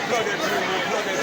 Plug it.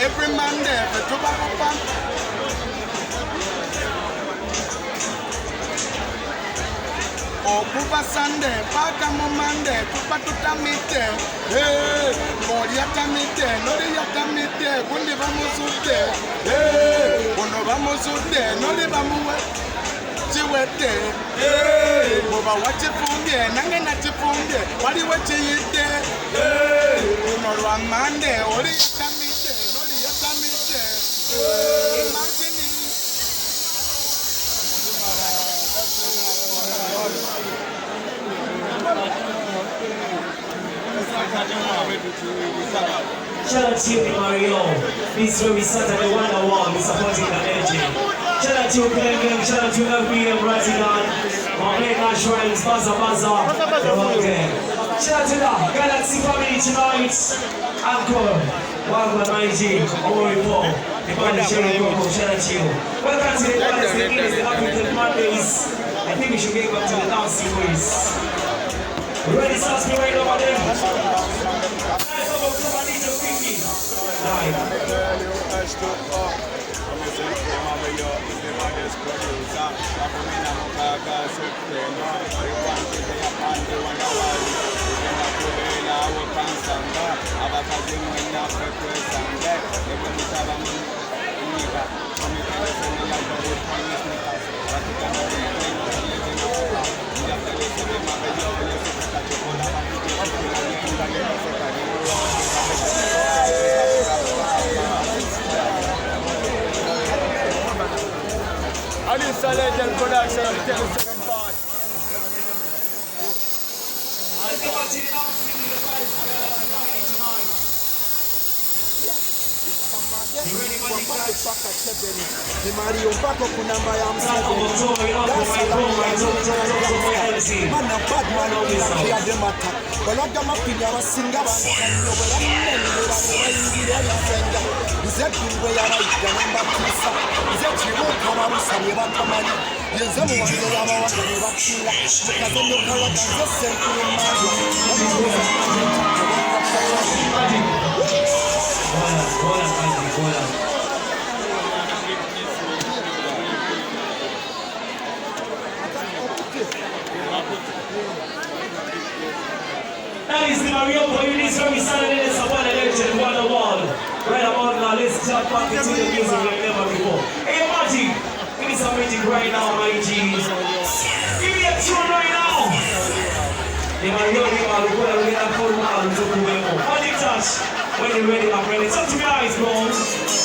Every man there, the tobacco pan. Oh, Kuba Sunday, Paka Mumande, Kuba Tutamite, hey, Moriatamite, Nori Yatamite, Kundi Vamusute, hey, Uno Vamusute, Nori Vamu, Chiwete, hey, Boba Wachifunde, Nangana Chifunde, what do you want to eat there? Hey, Uno Ramande, Ori Yatamite, Nori Yatamite, imagine. Shout out to you, Mario. This is where we start at the 101. We're supporting the energy. Shout out to you, Clem. Shout out to LPM, Ratigan, Omega Shrines, Baza Baza. They're all there. Shout out to the Galaxy family tonight. Uncle, Wagwan IG, Omoripo, the band Sherry Coco. Shout out to you. Welcome to the Galaxy Guinness, the African Mondays. I think we should get back to the dancing ways. Ready, start me right over there. And it's a legend production of the second part. The Mario Paco Kunamba Yam Man a bad man of the Ademata. But not Gamma Pina was singer. Is that you where I the number 2? Is that you won't come out of Samuel? yenze muwanze w'abawanga ne bakula mukaze nokalaganze senkulu mandwa That is the Mario for you this very Saturday. It's a one legend, Wonderwall. Right about now, let's jump back into the music like never before. Hey, Magic, give me some magic right now, my G. Give me a tune right now. The Mario, we're going to full out to Magic Touch. When you're ready, my friend. It's up to me, eyes, bro.